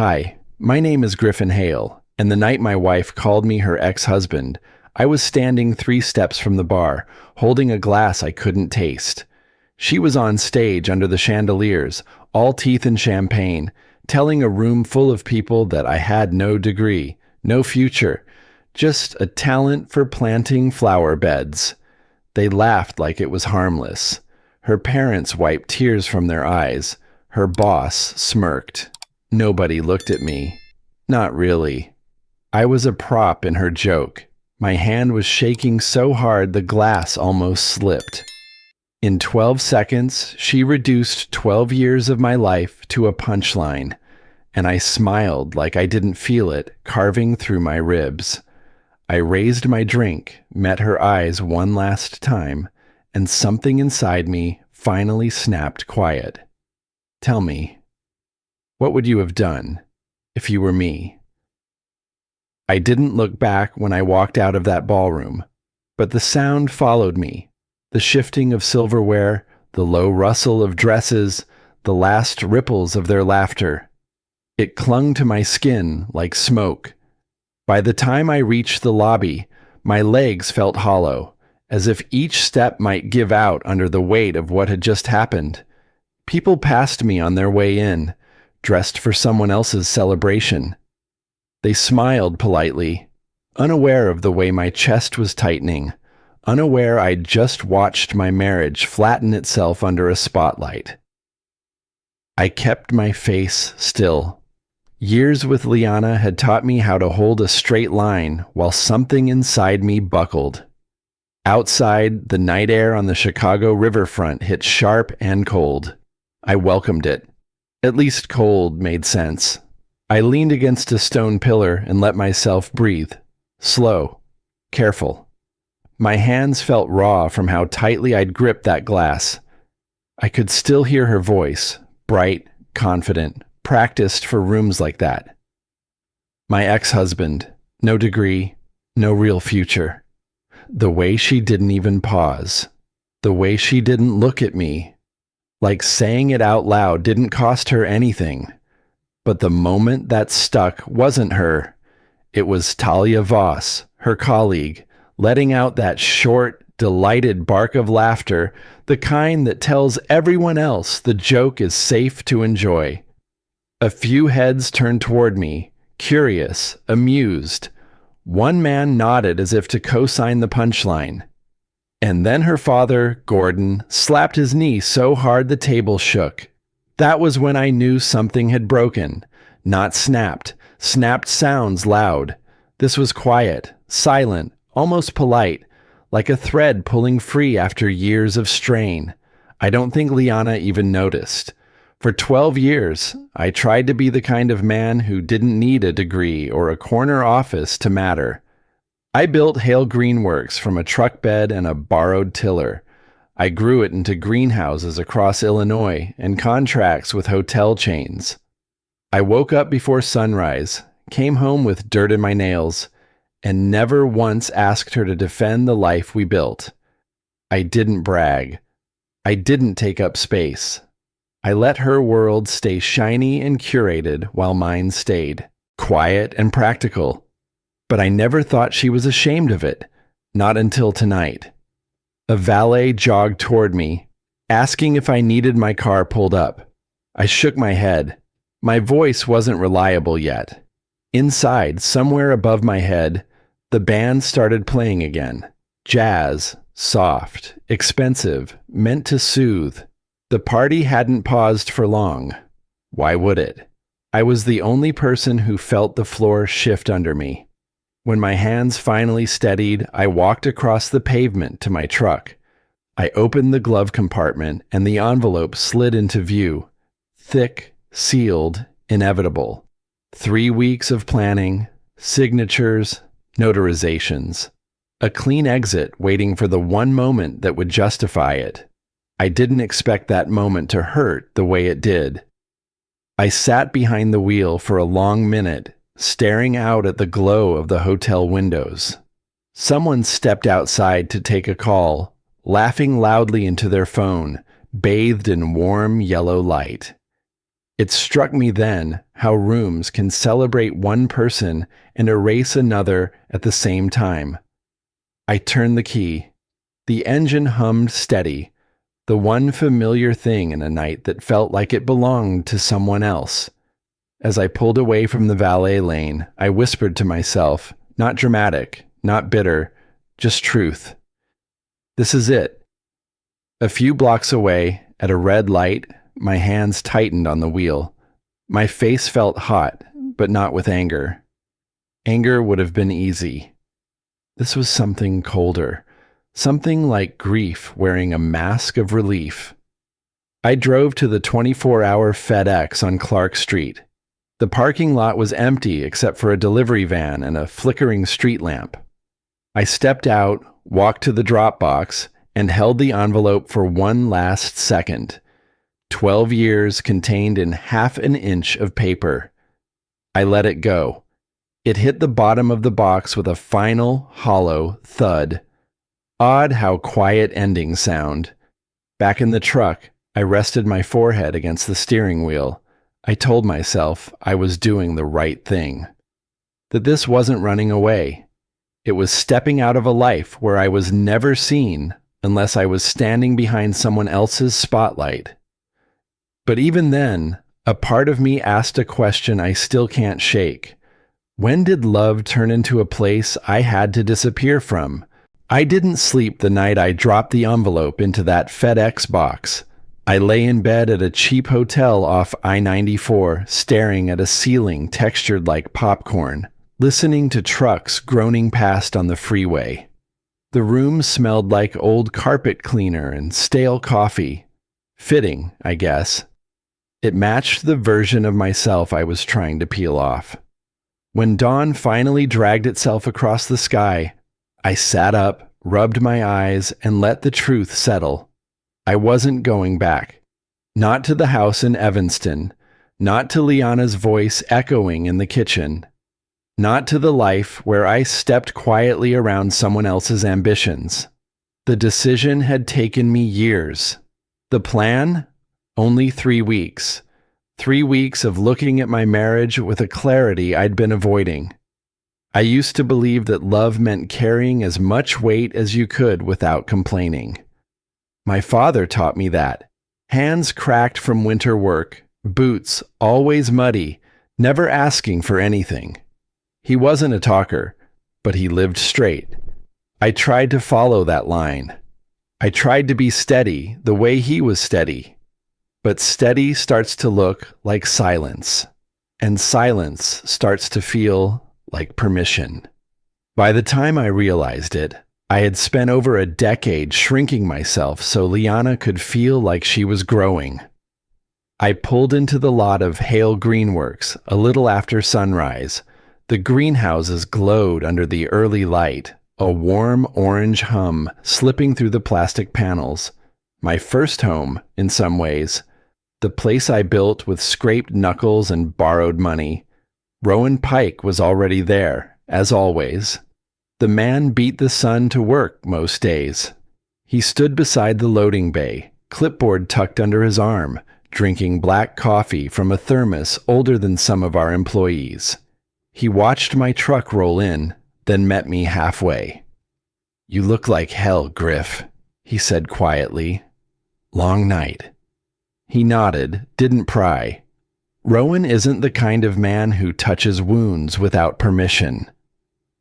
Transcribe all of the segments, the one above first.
Hi, my name is Griffin Hale, and the night my wife called me her ex-husband, I was standing 3 steps from the bar, holding a glass I couldn't taste. She was on stage under the chandeliers, all teeth and champagne, telling a room full of people that I had no degree, no future, just a talent for planting flower beds. They laughed like it was harmless. Her parents wiped tears from their eyes. Her boss smirked. Nobody looked at me. Not really. I was a prop in her joke. My hand was shaking so hard the glass almost slipped. In 12 seconds, she reduced 12 years of my life to a punchline, and I smiled like I didn't feel it carving through my ribs. I raised my drink, met her eyes one last time, and something inside me finally snapped quiet. Tell me, what would you have done if you were me? I didn't look back when I walked out of that ballroom, but the sound followed me, the shifting of silverware, the low rustle of dresses, the last ripples of their laughter. It clung to my skin like smoke. By the time I reached the lobby, my legs felt hollow, as if each step might give out under the weight of what had just happened. People passed me on their way in, dressed for someone else's celebration. They smiled politely, unaware of the way my chest was tightening, unaware I'd just watched my marriage flatten itself under a spotlight. I kept my face still. Years with Liana had taught me how to hold a straight line while something inside me buckled. Outside, the night air on the Chicago riverfront hit sharp and cold. I welcomed it. At least cold made sense. I leaned against a stone pillar and let myself breathe. Slow. Careful. My hands felt raw from how tightly I'd gripped that glass. I could still hear her voice, bright, confident, practiced for rooms like that. My ex-husband, no degree, no real future. The way she didn't even pause. The way she didn't look at me. Like saying it out loud didn't cost her anything. But the moment that stuck wasn't her. It was Talia Voss, her colleague, letting out that short, delighted bark of laughter, the kind that tells everyone else the joke is safe to enjoy. A few heads turned toward me, curious, amused. One man nodded as if to co-sign the punchline. And then her father, Gordon, slapped his knee so hard the table shook. That was when I knew something had broken. Not snapped. Snapped sounds loud. This was quiet, silent, almost polite, like a thread pulling free after years of strain. I don't think Liana even noticed. For 12 years, I tried to be the kind of man who didn't need a degree or a corner office to matter. I built Hale Greenworks from a truck bed and a borrowed tiller. I grew it into greenhouses across Illinois and contracts with hotel chains. I woke up before sunrise, came home with dirt in my nails, and never once asked her to defend the life we built. I didn't brag. I didn't take up space. I let her world stay shiny and curated while mine stayed, quiet and practical. But I never thought she was ashamed of it, not until tonight. A valet jogged toward me, asking if I needed my car pulled up. I shook my head. My voice wasn't reliable yet. Inside, somewhere above my head, the band started playing again. Jazz, soft, expensive, meant to soothe. The party hadn't paused for long. Why would it? I was the only person who felt the floor shift under me. When my hands finally steadied, I walked across the pavement to my truck. I opened the glove compartment and the envelope slid into view. Thick, sealed, inevitable. 3 weeks of planning, signatures, notarizations. A clean exit waiting for the one moment that would justify it. I didn't expect that moment to hurt the way it did. I sat behind the wheel for a long minute, staring out at the glow of the hotel windows. Someone stepped outside to take a call, laughing loudly into their phone, bathed in warm yellow light. It struck me then how rooms can celebrate one person and erase another at the same time. I turned the key. The engine hummed steady, the one familiar thing in a night that felt like it belonged to someone else. As I pulled away from the valet lane, I whispered to myself, not dramatic, not bitter, just truth. This is it. A few blocks away, at a red light, my hands tightened on the wheel. My face felt hot, but not with anger. Anger would have been easy. This was something colder, something like grief wearing a mask of relief. I drove to the 24-hour FedEx on Clark Street. The parking lot was empty except for a delivery van and a flickering street lamp. I stepped out, walked to the drop box, and held the envelope for one last second. 12 years contained in half an inch of paper. I let it go. It hit the bottom of the box with a final, hollow thud. Odd how quiet endings sound. Back in the truck, I rested my forehead against the steering wheel. I told myself I was doing the right thing. That this wasn't running away. It was stepping out of a life where I was never seen unless I was standing behind someone else's spotlight. But even then, a part of me asked a question I still can't shake. When did love turn into a place I had to disappear from? I didn't sleep the night I dropped the envelope into that FedEx box. I lay in bed at a cheap hotel off I-94, staring at a ceiling textured like popcorn, listening to trucks groaning past on the freeway. The room smelled like old carpet cleaner and stale coffee. Fitting, I guess. It matched the version of myself I was trying to peel off. When dawn finally dragged itself across the sky, I sat up, rubbed my eyes, and let the truth settle. I wasn't going back. Not to the house in Evanston, not to Liana's voice echoing in the kitchen, not to the life where I stepped quietly around someone else's ambitions. The decision had taken me years. The plan? Only 3 weeks. 3 weeks of looking at my marriage with a clarity I'd been avoiding. I used to believe that love meant carrying as much weight as you could without complaining. My father taught me that. Hands cracked from winter work, boots always muddy, never asking for anything. He wasn't a talker, but he lived straight. I tried to follow that line. I tried to be steady the way he was steady. But steady starts to look like silence, and silence starts to feel like permission. By the time I realized it, I had spent over a decade shrinking myself so Liana could feel like she was growing. I pulled into the lot of Hale Greenworks a little after sunrise. The greenhouses glowed under the early light, a warm orange hum slipping through the plastic panels. My first home, in some ways. The place I built with scraped knuckles and borrowed money. Rowan Pike was already there, as always. The man beat the sun to work most days. He stood beside the loading bay, clipboard tucked under his arm, drinking black coffee from a thermos older than some of our employees. He watched my truck roll in, then met me halfway. "You look like hell, Griff," he said quietly. "Long night." He nodded, didn't pry. Rowan isn't the kind of man who touches wounds without permission.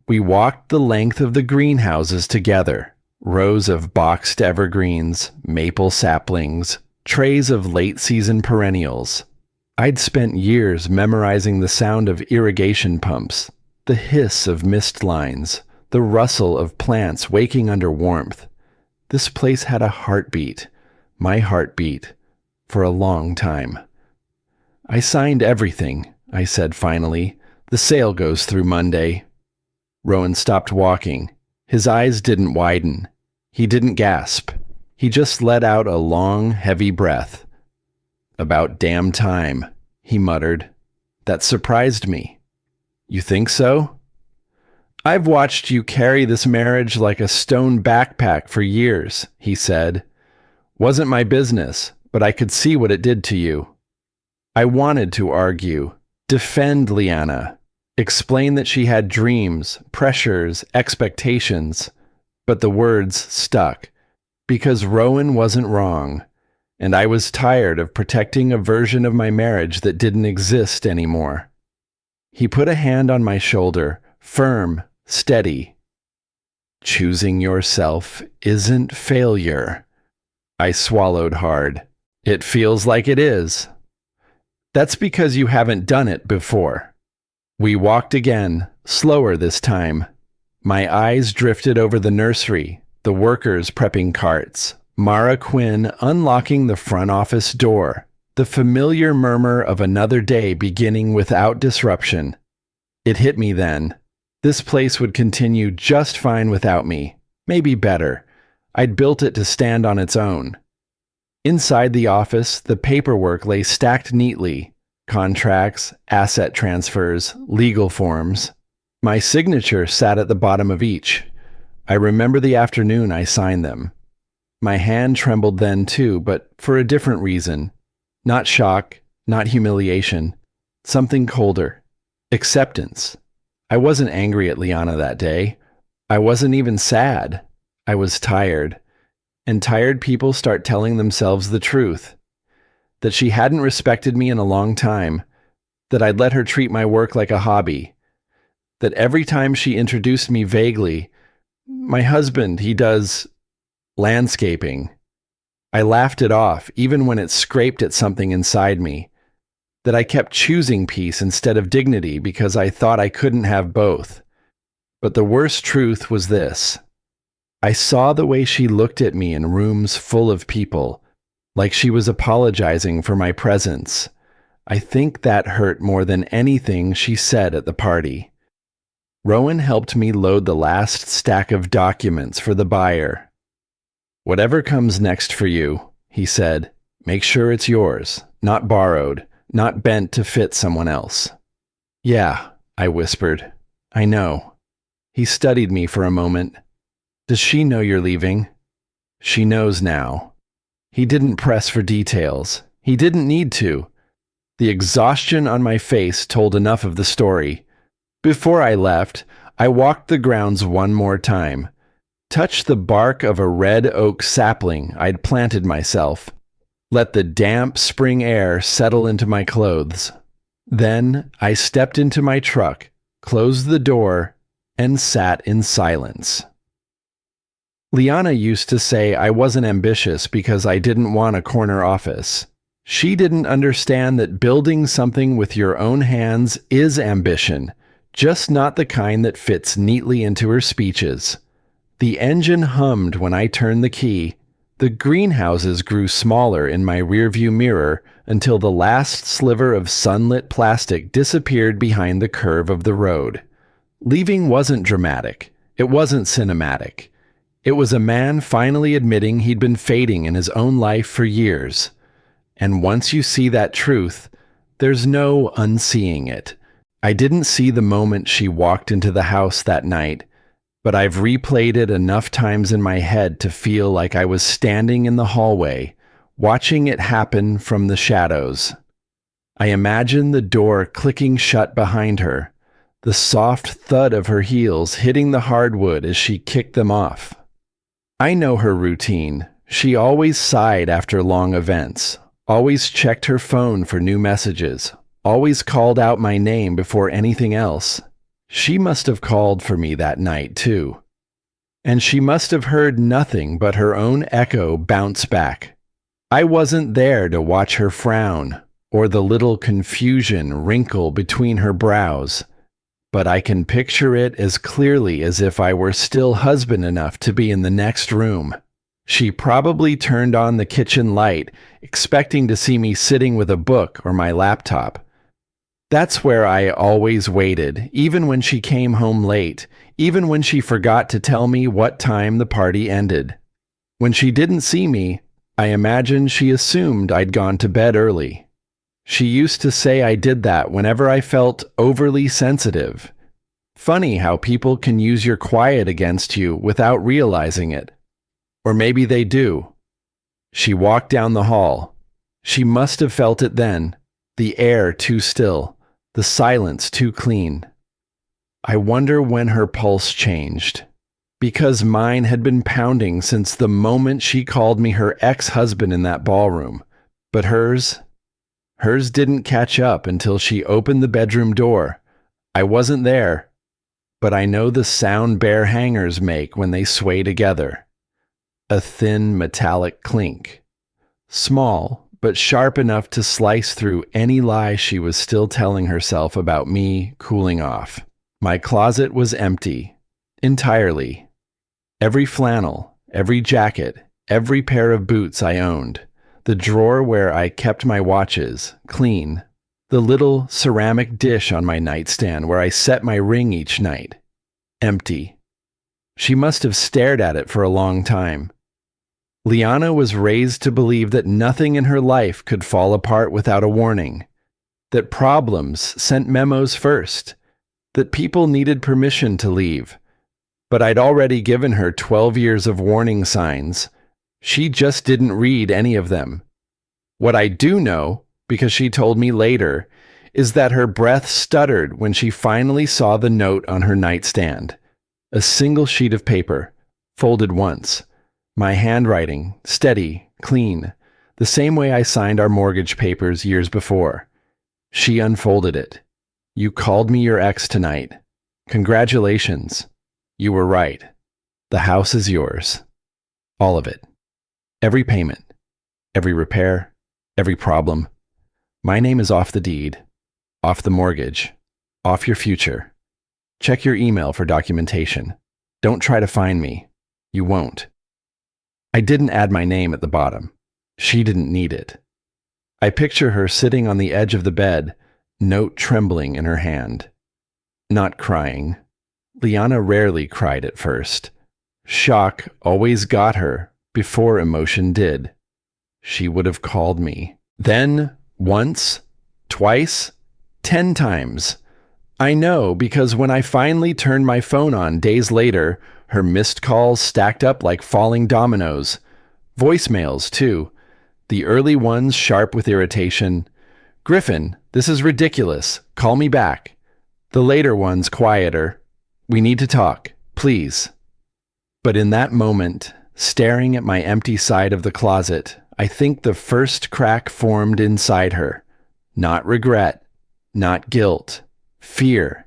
We walked the length of the greenhouses together, rows of boxed evergreens, maple saplings, trays of late-season perennials. I'd spent years memorizing the sound of irrigation pumps, the hiss of mist lines, the rustle of plants waking under warmth. This place had a heartbeat, my heartbeat, for a long time. "I signed everything," I said finally. "The sale goes through Monday." Rowan stopped walking. His eyes didn't widen. He didn't gasp. He just let out a long, heavy breath. "About damn time," he muttered. That surprised me. "You think so?" "I've watched you carry this marriage like a stone backpack for years," he said. "Wasn't my business, but I could see what it did to you." I wanted to argue, defend Liana, explain that she had dreams, pressures, expectations, but the words stuck, because Rowan wasn't wrong, and I was tired of protecting a version of my marriage that didn't exist anymore. He put a hand on my shoulder, firm, steady. Choosing yourself isn't failure. I swallowed hard. It feels like it is. That's because you haven't done it before. We walked again, slower this time. My eyes drifted over the nursery, the workers prepping carts, Mara Quinn unlocking the front office door, the familiar murmur of another day beginning without disruption. It hit me then. This place would continue just fine without me, maybe better. I'd built it to stand on its own. Inside the office, the paperwork lay stacked neatly. Contracts, asset transfers, legal forms. My signature sat at the bottom of each. I remember the afternoon I signed them. My hand trembled then too, but for a different reason. Not shock, not humiliation. Something colder. Acceptance. I wasn't angry at Liana that day. I wasn't even sad. I was tired. And tired people start telling themselves the truth. That she hadn't respected me in a long time. That I'd let her treat my work like a hobby. That every time she introduced me vaguely, my husband, he does landscaping. I laughed it off, even when it scraped at something inside me. That I kept choosing peace instead of dignity because I thought I couldn't have both. But the worst truth was this. I saw the way she looked at me in rooms full of people, like she was apologizing for my presence. I think that hurt more than anything she said at the party. Rowan helped me load the last stack of documents for the buyer. Whatever comes next for you, he said, make sure it's yours, not borrowed, not bent to fit someone else. Yeah, I whispered. I know. He studied me for a moment. Does she know you're leaving? She knows now. He didn't press for details. He didn't need to. The exhaustion on my face told enough of the story. Before I left, I walked the grounds one more time, touched the bark of a red oak sapling I'd planted myself, let the damp spring air settle into my clothes. Then I stepped into my truck, closed the door, and sat in silence. Liana used to say I wasn't ambitious because I didn't want a corner office. She didn't understand that building something with your own hands is ambition, just not the kind that fits neatly into her speeches. The engine hummed when I turned the key. The greenhouses grew smaller in my rearview mirror until the last sliver of sunlit plastic disappeared behind the curve of the road. Leaving wasn't dramatic. It wasn't cinematic. It was a man finally admitting he'd been fading in his own life for years. And once you see that truth, there's no unseeing it. I didn't see the moment she walked into the house that night, but I've replayed it enough times in my head to feel like I was standing in the hallway, watching it happen from the shadows. I imagine the door clicking shut behind her, the soft thud of her heels hitting the hardwood as she kicked them off. I know her routine. She always sighed after long events, always checked her phone for new messages, always called out my name before anything else. She must have called for me that night, too. And she must have heard nothing but her own echo bounce back. I wasn't there to watch her frown, or the little confusion wrinkle between her brows, but I can picture it as clearly as if I were still husband enough to be in the next room. She probably turned on the kitchen light, expecting to see me sitting with a book or my laptop. That's where I always waited, even when she came home late, even when she forgot to tell me what time the party ended. When she didn't see me, I imagine she assumed I'd gone to bed early. She used to say I did that whenever I felt overly sensitive. Funny how people can use your quiet against you without realizing it. Or maybe they do. She walked down the hall. She must have felt it then. the air too still, the silence too clean. I wonder when her pulse changed, because mine had been pounding since the moment she called me her ex-husband in that ballroom. But hers didn't catch up until she opened the bedroom door. I wasn't there, but I know the sound bare hangers make when they sway together. A thin metallic clink. Small, but sharp enough to slice through any lie she was still telling herself about me cooling off. My closet was empty. Entirely. Every flannel, every jacket, every pair of boots I owned. The drawer where I kept my watches, clean. The little ceramic dish on my nightstand where I set my ring each night, empty. She must have stared at it for a long time. Liana was raised to believe that nothing in her life could fall apart without a warning, that problems sent memos first, that people needed permission to leave. But I'd already given her 12 years of warning signs. She just didn't read any of them. What I do know, because she told me later, is that her breath stuttered when she finally saw the note on her nightstand. A single sheet of paper, folded once. My handwriting, steady, clean, the same way I signed our mortgage papers years before. She unfolded it. You called me your ex tonight. Congratulations. You were right. The house is yours. All of it. Every payment. Every repair. Every problem. My name is off the deed. Off the mortgage. Off your future. Check your email for documentation. Don't try to find me. You won't. I didn't add my name at the bottom. She didn't need it. I picture her sitting on the edge of the bed, note trembling in her hand. Not crying. Liana rarely cried at first. Shock always got her before emotion did. She would have called me. Then, once, twice, 10 times. I know because when I finally turned my phone on days later, her missed calls stacked up like falling dominoes. Voicemails, too. The early ones sharp with irritation. Griffin, this is ridiculous. Call me back. The later ones quieter. We need to talk, please. But in that moment, staring at my empty side of the closet, I think the first crack formed inside her. Not regret, not guilt, fear.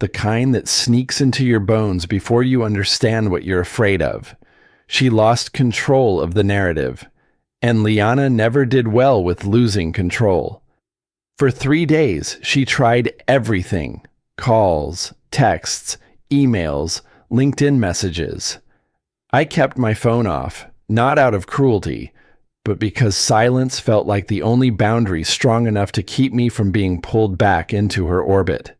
The kind that sneaks into your bones before you understand what you're afraid of. She lost control of the narrative, and Liana never did well with losing control. For 3 days, she tried everything. Calls, texts, emails, LinkedIn messages. I kept my phone off, not out of cruelty, but because silence felt like the only boundary strong enough to keep me from being pulled back into her orbit.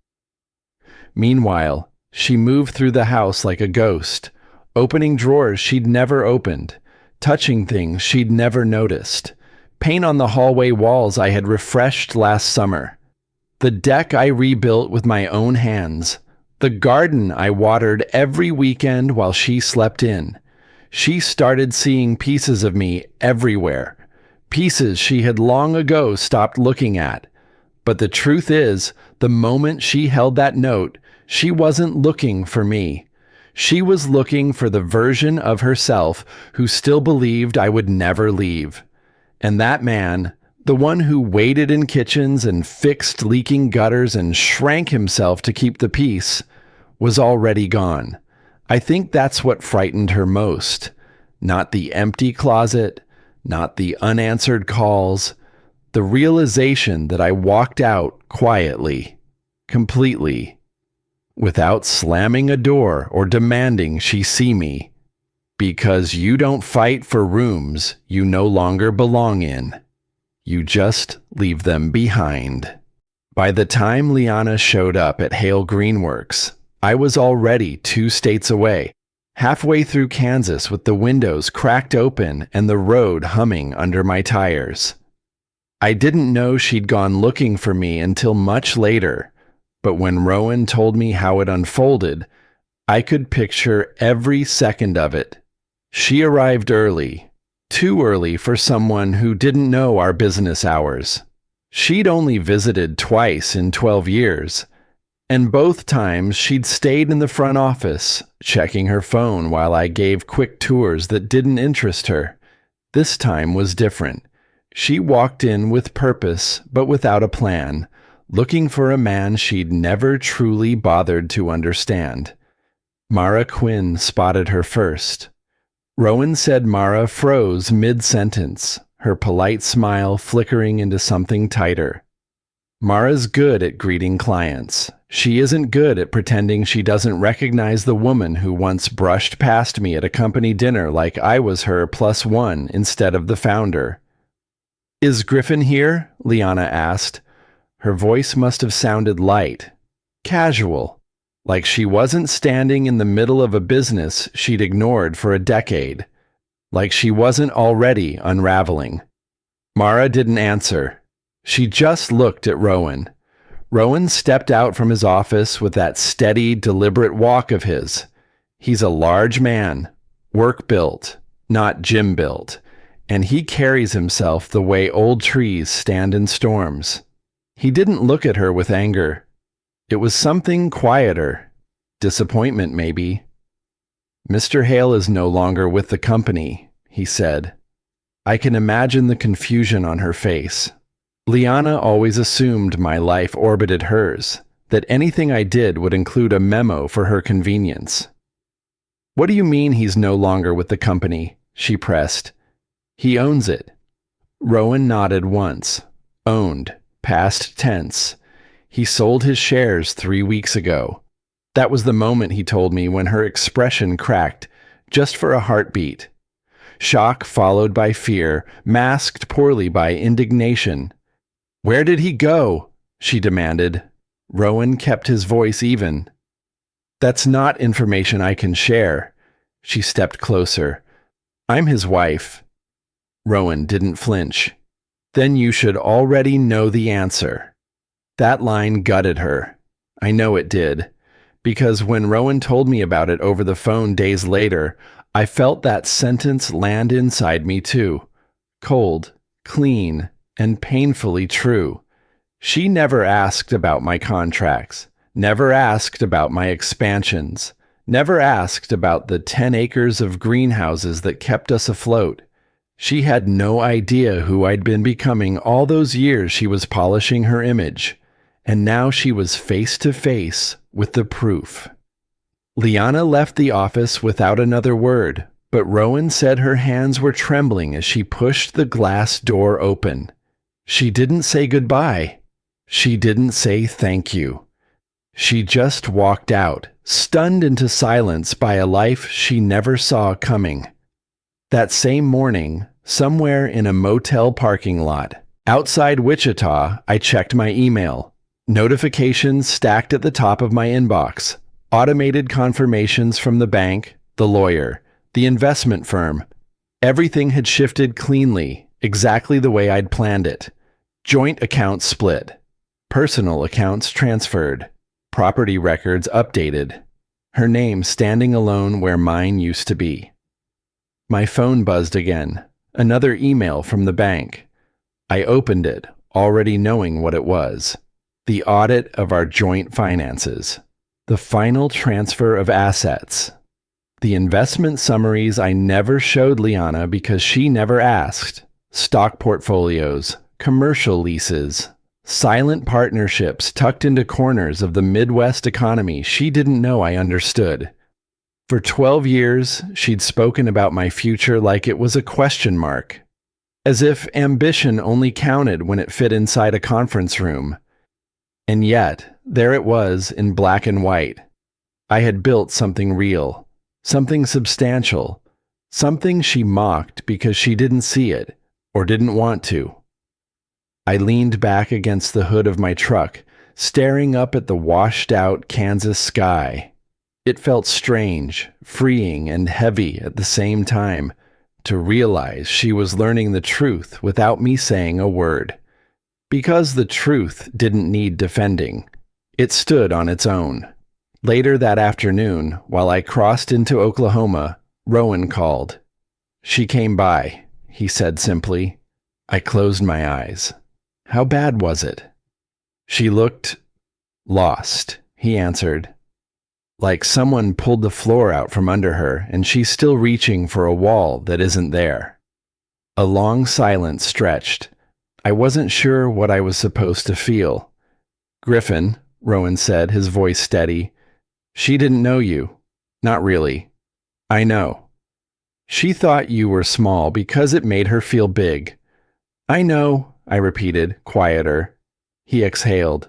Meanwhile, she moved through the house like a ghost, opening drawers she'd never opened, touching things she'd never noticed, paint on the hallway walls I had refreshed last summer, the deck I rebuilt with my own hands, the garden I watered every weekend while she slept in. She started seeing pieces of me everywhere, pieces she had long ago stopped looking at. But the truth is, the moment she held that note, she wasn't looking for me. She was looking for the version of herself who still believed I would never leave. And that man, the one who waited in kitchens and fixed leaking gutters and shrank himself to keep the peace, was already gone. I think that's what frightened her most. Not the empty closet, not the unanswered calls, the realization that I walked out quietly, completely, without slamming a door or demanding she see me. Because you don't fight for rooms you no longer belong in. You just leave them behind. By the time Liana showed up at Hale Greenworks, I was already 2 states away, halfway through Kansas with the windows cracked open and the road humming under my tires. I didn't know she'd gone looking for me until much later, but when Rowan told me how it unfolded, I could picture every second of it. She arrived early, too early for someone who didn't know our business hours. She'd only visited twice in 12 years, and both times she'd stayed in the front office, checking her phone while I gave quick tours that didn't interest her. This time was different. She walked in with purpose, but without a plan, looking for a man she'd never truly bothered to understand. Mara Quinn spotted her first. Rowan said Mara froze mid-sentence, her polite smile flickering into something tighter. Mara's good at greeting clients. She isn't good at pretending she doesn't recognize the woman who once brushed past me at a company dinner like I was her +1 instead of the founder. "Is Griffin here?" Liana asked. Her voice must have sounded light, casual, like she wasn't standing in the middle of a business she'd ignored for a decade, like she wasn't already unraveling. Mara didn't answer. She just looked at Rowan. Rowan stepped out from his office with that steady, deliberate walk of his. He's a large man, work-built, not gym-built, and he carries himself the way old trees stand in storms. He didn't look at her with anger. It was something quieter. Disappointment, maybe. "Mr. Hale is no longer with the company," he said. I can imagine the confusion on her face. Liana always assumed my life orbited hers, that anything I did would include a memo for her convenience. "What do you mean he's no longer with the company?" she pressed. "He owns it." Rowan nodded once. Owned. Past tense. He sold his shares 3 weeks ago. That was the moment, he told me, when her expression cracked, just for a heartbeat. Shock followed by fear, masked poorly by indignation. "Where did he go?" she demanded. Rowan kept his voice even. "That's not information I can share." She stepped closer. "I'm his wife." Rowan didn't flinch. "Then you should already know the answer." That line gutted her. I know it did. Because when Rowan told me about it over the phone days later, I felt that sentence land inside me too. Cold, clean, and painfully true. She never asked about my contracts, never asked about my expansions, never asked about the 10 acres of greenhouses that kept us afloat. She had no idea who I'd been becoming all those years she was polishing her image, and now she was face to face with the proof. Liana left the office without another word, but Rowan said her hands were trembling as she pushed the glass door open. She didn't say goodbye. She didn't say thank you. She just walked out, stunned into silence by a life she never saw coming. That same morning, somewhere in a motel parking lot, outside Wichita, I checked my email. Notifications stacked at the top of my inbox. Automated confirmations from the bank, the lawyer, the investment firm. Everything had shifted cleanly, exactly the way I'd planned it. Joint accounts split. Personal accounts transferred. Property records updated. Her name standing alone where mine used to be. My phone buzzed again. Another email from the bank. I opened it, already knowing what it was. The audit of our joint finances. The final transfer of assets. The investment summaries I never showed Liana because she never asked. Stock portfolios, commercial leases, silent partnerships tucked into corners of the Midwest economy she didn't know I understood. For 12 years, she'd spoken about my future like it was a question mark, as if ambition only counted when it fit inside a conference room. And yet, there it was in black and white. I had built something real, something substantial, something she mocked because she didn't see it or didn't want to. I leaned back against the hood of my truck, staring up at the washed-out Kansas sky. It felt strange, freeing, and heavy at the same time to realize she was learning the truth without me saying a word. Because the truth didn't need defending. It stood on its own. Later that afternoon, while I crossed into Oklahoma, Rowan called. "She came by," he said simply. I closed my eyes. How bad was it? She looked lost, he answered, like someone pulled the floor out from under her and she's still reaching for a wall that isn't there. A long silence stretched. I wasn't sure what I was supposed to feel. Griffin, Rowan said, his voice steady. She didn't know you. Not really. I know. She thought you were small because it made her feel big. I know, I repeated, quieter. He exhaled.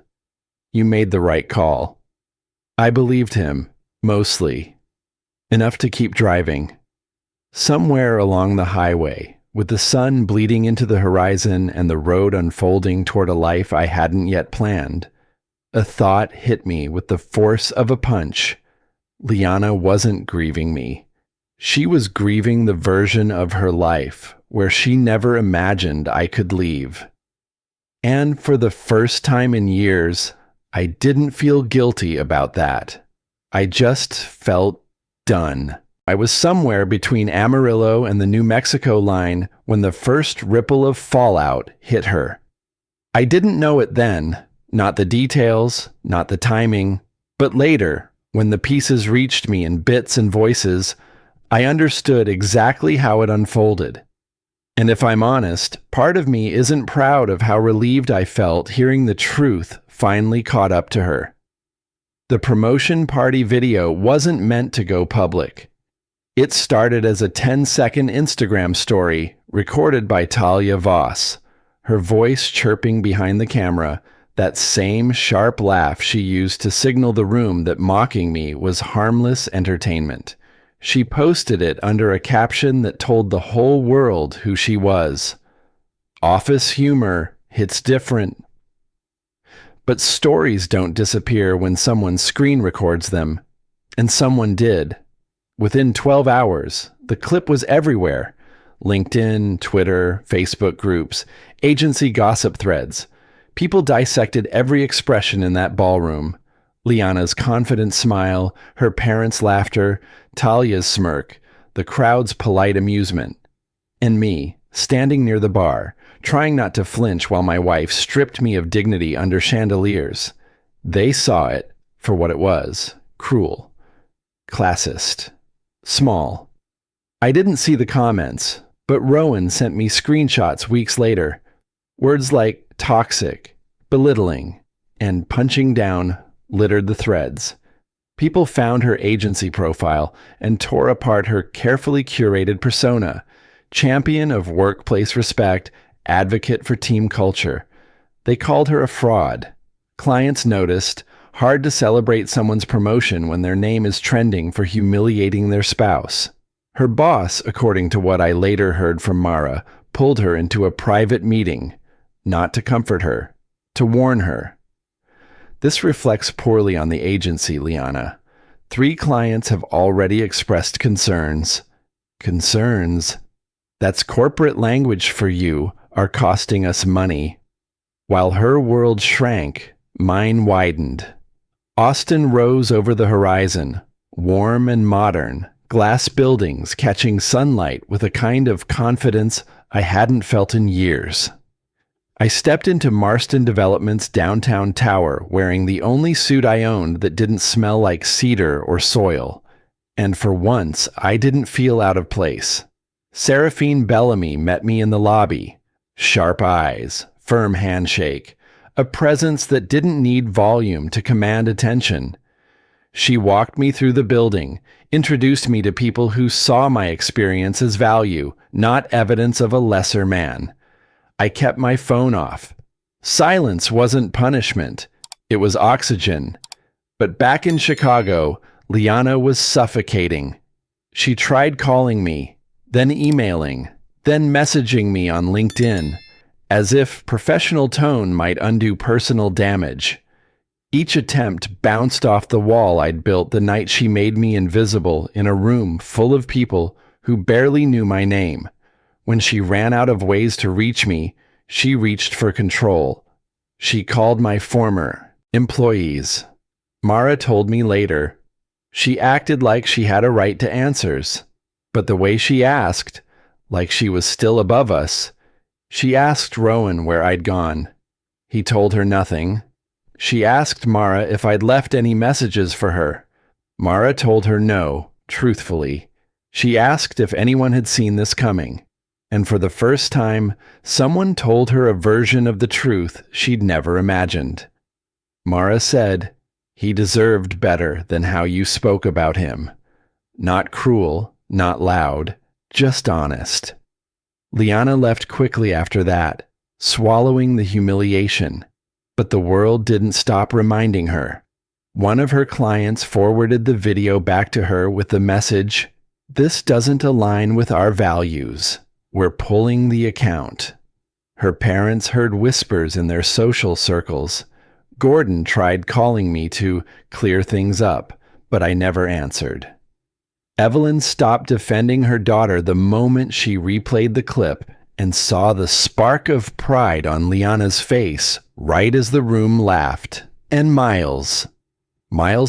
You made the right call. I believed him, mostly. Enough to keep driving. Somewhere along the highway, with the sun bleeding into the horizon and the road unfolding toward a life I hadn't yet planned, a thought hit me with the force of a punch. Liana wasn't grieving me. She was grieving the version of her life where she never imagined I could leave. And for the first time in years, I didn't feel guilty about that. I just felt done. I was somewhere between Amarillo and the New Mexico line when the first ripple of fallout hit her. I didn't know it then, not the details, not the timing, but later, when the pieces reached me in bits and voices, I understood exactly how it unfolded. And if I'm honest, part of me isn't proud of how relieved I felt hearing the truth finally caught up to her. The promotion party video wasn't meant to go public. It started as a 10-second Instagram story recorded by Talia Voss, her voice chirping behind the camera, that same sharp laugh she used to signal the room that mocking me was harmless entertainment. She posted it under a caption that told the whole world who she was. Office humor hits different. But stories don't disappear when someone screen records them. And someone did. Within 12 hours, the clip was everywhere. LinkedIn, Twitter, Facebook groups, agency gossip threads. People dissected every expression in that ballroom. Liana's confident smile, her parents' laughter, Talia's smirk, the crowd's polite amusement. And me, standing near the bar, trying not to flinch while my wife stripped me of dignity under chandeliers. They saw it for what it was, cruel, classist, small. I didn't see the comments, but Rowan sent me screenshots weeks later. Words like toxic, belittling, and punching down littered the threads. People found her agency profile and tore apart her carefully curated persona, champion of workplace respect, advocate for team culture. They called her a fraud. Clients noticed, hard to celebrate someone's promotion when their name is trending for humiliating their spouse. Her boss, according to what I later heard from Mara, pulled her into a private meeting, not to comfort her, to warn her. This reflects poorly on the agency, Liana. 3 clients have already expressed concerns. Concerns? That's corporate language for you, are costing us money. While her world shrank, mine widened. Austin rose over the horizon, warm and modern, glass buildings catching sunlight with a kind of confidence I hadn't felt in years. I stepped into Marston Development's downtown tower wearing the only suit I owned that didn't smell like cedar or soil, and for once I didn't feel out of place. Seraphine Bellamy met me in the lobby. Sharp eyes, firm handshake, a presence that didn't need volume to command attention. She walked me through the building, introduced me to people who saw my experience as value, not evidence of a lesser man. I kept my phone off. Silence wasn't punishment. It was oxygen. But back in Chicago, Liana was suffocating. She tried calling me, then emailing, then messaging me on LinkedIn, as if professional tone might undo personal damage. Each attempt bounced off the wall I'd built the night she made me invisible in a room full of people who barely knew my name. When she ran out of ways to reach me, she reached for control. She called my former employees. Mara told me later. She acted like she had a right to answers. But the way she asked, like she was still above us, she asked Rowan where I'd gone. He told her nothing. She asked Mara if I'd left any messages for her. Mara told her no, truthfully. She asked if anyone had seen this coming. And for the first time, someone told her a version of the truth she'd never imagined. Mara said, "He deserved better than how you spoke about him. Not cruel, not loud, just honest." Liana left quickly after that, swallowing the humiliation. But the world didn't stop reminding her. One of her clients forwarded the video back to her with the message, "This doesn't align with our values. We're pulling the account." Her parents heard whispers in their social circles. Gordon tried calling me to clear things up, but I never answered. Evelyn stopped defending her daughter the moment she replayed the clip and saw the spark of pride on Liana's face right as the room laughed. And Miles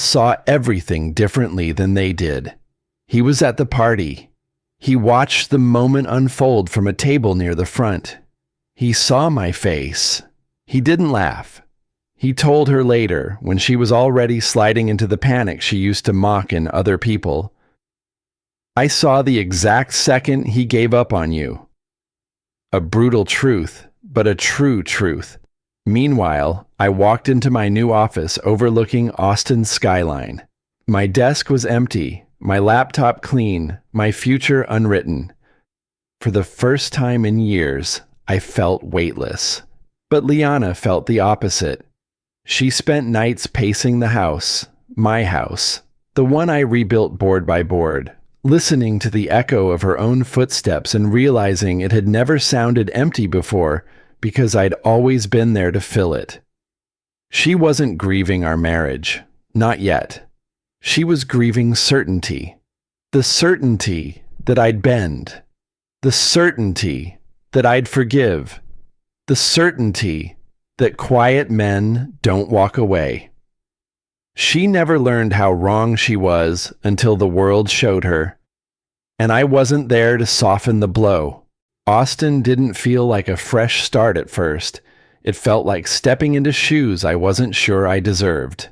saw everything differently than they did. He was at the party. He watched the moment unfold from a table near the front. He saw my face. He didn't laugh. He told her later, when she was already sliding into the panic she used to mock in other people, "I saw the exact second he gave up on you." A brutal truth, but a true truth. Meanwhile, I walked into my new office overlooking Austin's skyline. My desk was empty, my laptop clean, my future unwritten. For the first time in years, I felt weightless. But Liana felt the opposite. She spent nights pacing the house, my house, the one I rebuilt board by board, listening to the echo of her own footsteps and realizing it had never sounded empty before because I'd always been there to fill it. She wasn't grieving our marriage, not yet. She was grieving certainty. The certainty that I'd bend. The certainty that I'd forgive. The certainty that quiet men don't walk away. She never learned how wrong she was until the world showed her. And I wasn't there to soften the blow. Austin didn't feel like a fresh start at first. It felt like stepping into shoes I wasn't sure I deserved.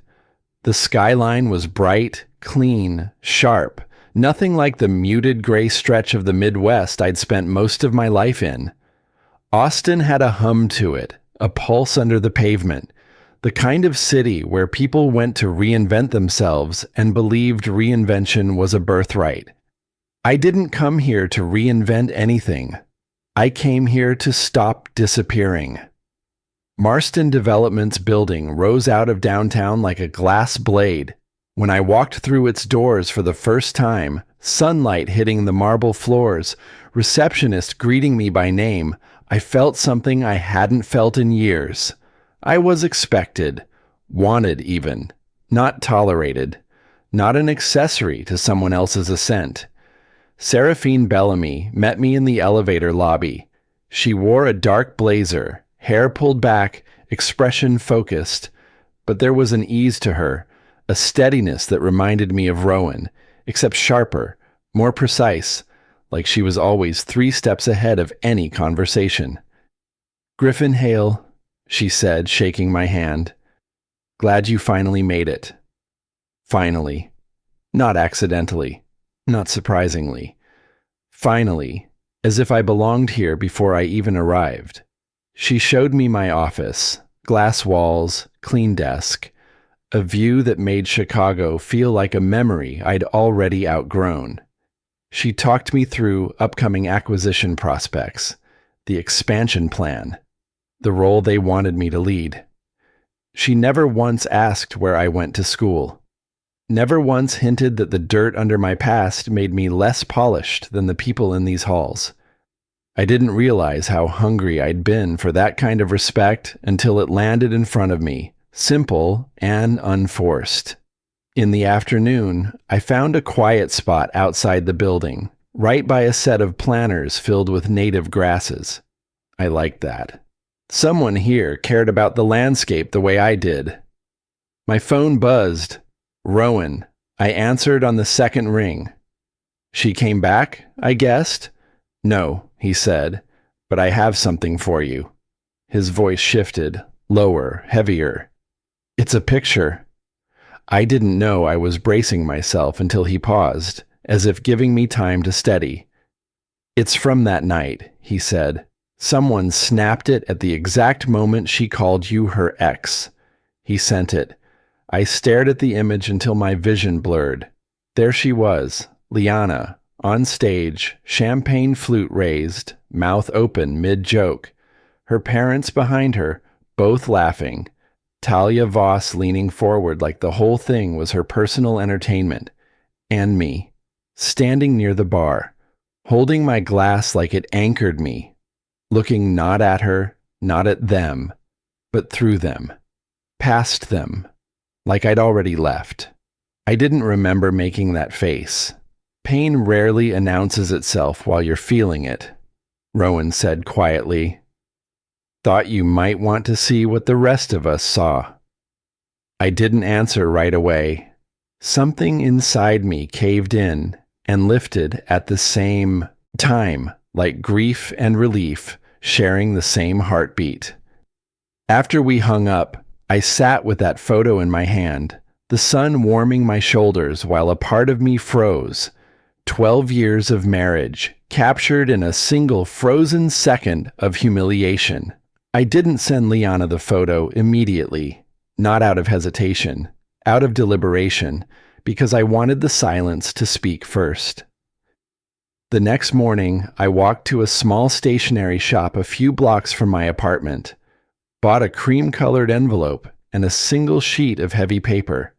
The skyline was bright, clean, sharp, nothing like the muted gray stretch of the Midwest I'd spent most of my life in. Austin had a hum to it, a pulse under the pavement, the kind of city where people went to reinvent themselves and believed reinvention was a birthright. I didn't come here to reinvent anything. I came here to stop disappearing. Marston Development's building rose out of downtown like a glass blade. When I walked through its doors for the first time, sunlight hitting the marble floors, receptionist greeting me by name, I felt something I hadn't felt in years. I was expected, wanted even, not tolerated, not an accessory to someone else's ascent. Seraphine Bellamy met me in the elevator lobby. She wore a dark blazer, hair pulled back, expression focused, but there was an ease to her, a steadiness that reminded me of Rowan, except sharper, more precise, like she was always 3 steps ahead of any conversation. "Griffin Hale," she said, shaking my hand. "Glad you finally made it." Finally. Not accidentally. Not surprisingly. Finally, as if I belonged here before I even arrived. She showed me my office, glass walls, clean desk, a view that made Chicago feel like a memory I'd already outgrown. She talked me through upcoming acquisition prospects, the expansion plan, the role they wanted me to lead. She never once asked where I went to school. Never once hinted that the dirt under my past made me less polished than the people in these halls. I didn't realize how hungry I'd been for that kind of respect until it landed in front of me, simple and unforced. In the afternoon, I found a quiet spot outside the building, right by a set of planters filled with native grasses. I liked that. Someone here cared about the landscape the way I did. My phone buzzed. Rowan. I answered on the second ring. "She came back?" I guessed. "No," he said, "but I have something for you." His voice shifted, lower, heavier. It's a picture. I didn't know I was bracing myself until he paused, as if giving me time to steady. It's from that night, he said. Someone snapped it at the exact moment she called you her ex. He sent it. I stared at the image until my vision blurred. There she was, Liana, on stage, champagne flute raised, mouth open mid-joke. Her parents behind her, both laughing. Talia Voss leaning forward like the whole thing was her personal entertainment. And me, standing near the bar, holding my glass like it anchored me, looking not at her, not at them, but through them, past them, like I'd already left. I didn't remember making that face. Pain rarely announces itself while you're feeling it, Rowan said quietly. Thought you might want to see what the rest of us saw. I didn't answer right away. Something inside me caved in and lifted at the same time, like grief and relief, sharing the same heartbeat. After we hung up, I sat with that photo in my hand, the sun warming my shoulders while a part of me froze. 12 years of marriage, captured in a single frozen second of humiliation. I didn't send Liana the photo immediately, not out of hesitation, out of deliberation, because I wanted the silence to speak first. The next morning, I walked to a small stationery shop a few blocks from my apartment, bought a cream-colored envelope and a single sheet of heavy paper.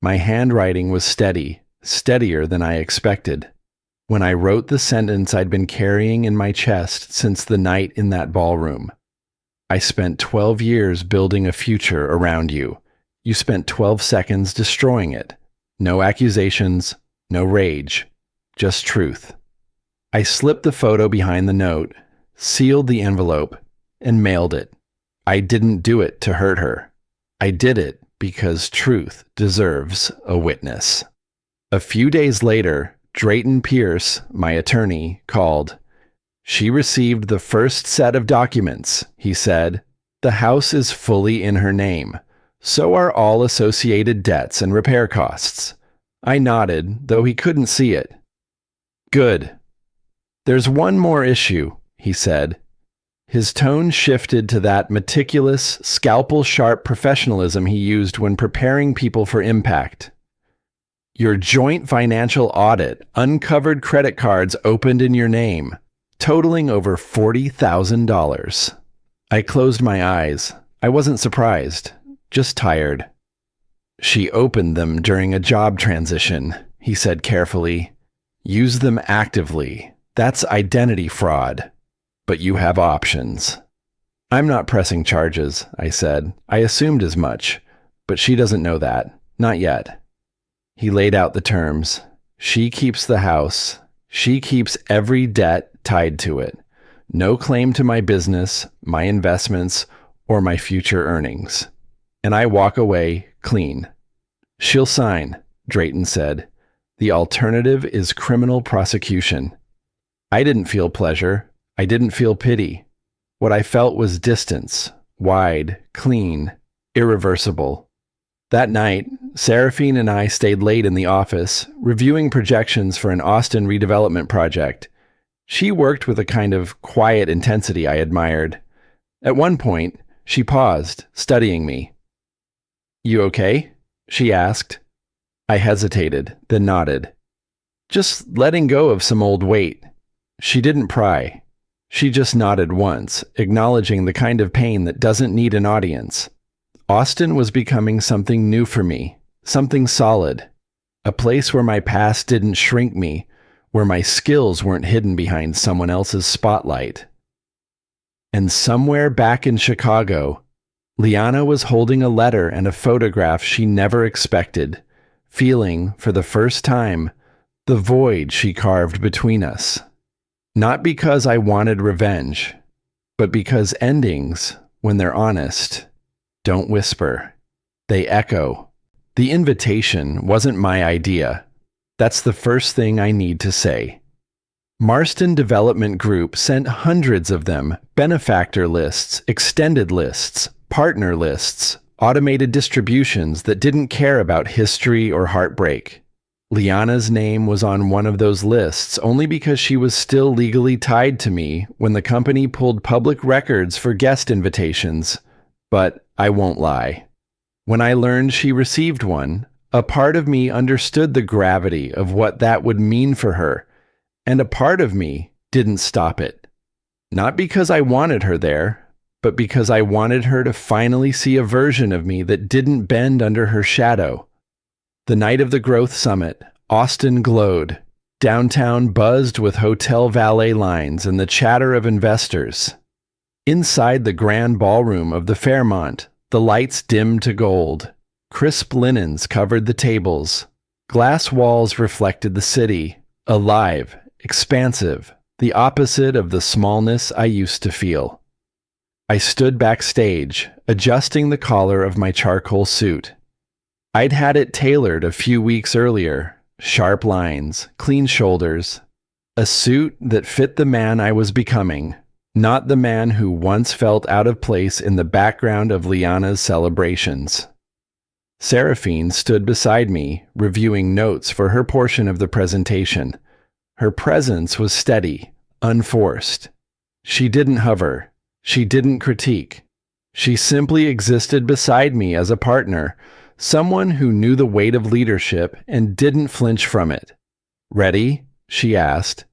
My handwriting was steady, steadier than I expected. When I wrote the sentence I'd been carrying in my chest since the night in that ballroom. I spent 12 years building a future around you. You spent 12 seconds destroying it. No accusations, no rage, just truth. I slipped the photo behind the note, sealed the envelope, and mailed it. I didn't do it to hurt her. I did it because truth deserves a witness. A few days later, Drayton Pierce, my attorney, called. She received the first set of documents, he said. The house is fully in her name. So are all associated debts and repair costs. I nodded, though he couldn't see it. Good. There's one more issue, he said. His tone shifted to that meticulous, scalpel-sharp professionalism he used when preparing people for impact. Your joint financial audit uncovered credit cards opened in your name, totaling over $40,000. I closed my eyes. I wasn't surprised, just tired. She opened them during a job transition, he said carefully. Use them actively. That's identity fraud. But you have options. I'm not pressing charges, I said. I assumed as much, but she doesn't know that. Not yet. He laid out the terms. She keeps the house. She keeps every debt tied to it. No claim to my business, my investments, or my future earnings. And I walk away clean. She'll sign, Drayton said. The alternative is criminal prosecution. I didn't feel pleasure. I didn't feel pity. What I felt was distance, wide, clean, irreversible. That night, Seraphine and I stayed late in the office, reviewing projections for an Austin redevelopment project. She worked with a kind of quiet intensity I admired. At one point, she paused, studying me. You okay? She asked. I hesitated, then nodded. Just letting go of some old weight. She didn't pry. She just nodded once, acknowledging the kind of pain that doesn't need an audience. Austin was becoming something new for me, something solid. A place where my past didn't shrink me, where my skills weren't hidden behind someone else's spotlight. And somewhere back in Chicago, Liana was holding a letter and a photograph she never expected, feeling, for the first time, the void she carved between us. Not because I wanted revenge, but because endings, when they're honest, don't whisper. They echo. The invitation wasn't my idea. That's the first thing I need to say. Marston Development Group sent hundreds of them, benefactor lists, extended lists, Partner lists, automated distributions that didn't care about history or heartbreak. Liana's name was on one of those lists only because she was still legally tied to me when the company pulled public records for guest invitations. But I won't lie. When I learned she received one, a part of me understood the gravity of what that would mean for her, and a part of me didn't stop it. Not because I wanted her there, but because I wanted her to finally see a version of me that didn't bend under her shadow. The night of the Growth Summit, Austin glowed. Downtown buzzed with hotel valet lines and the chatter of investors. Inside the grand ballroom of the Fairmont, the lights dimmed to gold. Crisp linens covered the tables. Glass walls reflected the city, alive, expansive, the opposite of the smallness I used to feel. I stood backstage, adjusting the collar of my charcoal suit. I'd had it tailored a few weeks earlier, sharp lines, clean shoulders, a suit that fit the man I was becoming, not the man who once felt out of place in the background of Liana's celebrations. Seraphine stood beside me, reviewing notes for her portion of the presentation. Her presence was steady, unforced. She didn't hover. She didn't critique. She simply existed beside me as a partner, someone who knew the weight of leadership and didn't flinch from it. "Ready?" she asked.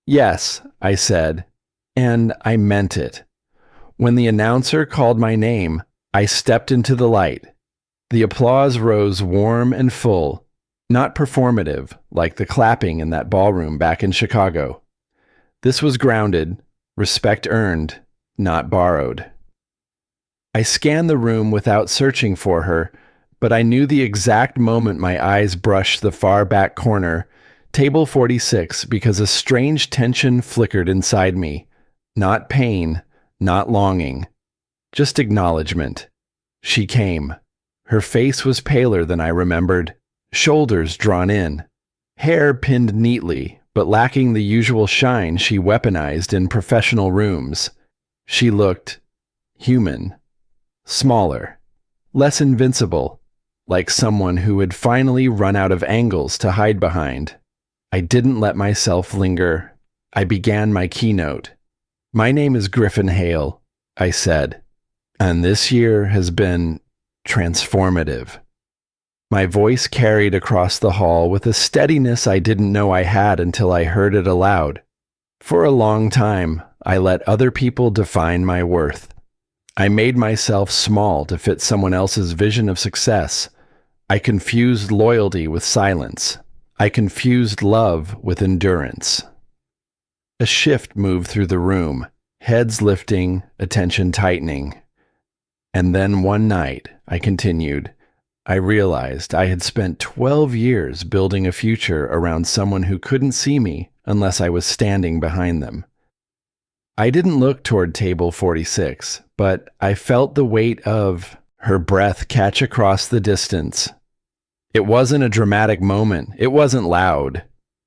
"Yes," I said, and I meant it. When the announcer called my name, I stepped into the light. The applause rose warm and full, not performative like the clapping in that ballroom back in Chicago. This was grounded, respect earned, not borrowed. I scanned the room without searching for her, but I knew the exact moment my eyes brushed the far back corner, table 46, because a strange tension flickered inside me. Not pain, not longing, just acknowledgement. She came. Her face was paler than I remembered, shoulders drawn in, hair pinned neatly, but lacking the usual shine she weaponized in professional rooms. She looked human, smaller, less invincible, like someone who had finally run out of angles to hide behind. I didn't let myself linger. I began my keynote. "My name is Griffin Hale," I said, "and this year has been transformative." My voice carried across the hall with a steadiness I didn't know I had until I heard it aloud. For a long time, I let other people define my worth. I made myself small to fit someone else's vision of success. I confused loyalty with silence. I confused love with endurance. A shift moved through the room, heads lifting, attention tightening. And then one night, I continued, I realized I had spent 12 years building a future around someone who couldn't see me unless I was standing behind them. I didn't look toward table 46, but I felt the weight of her breath catch across the distance. It wasn't a dramatic moment. It wasn't loud.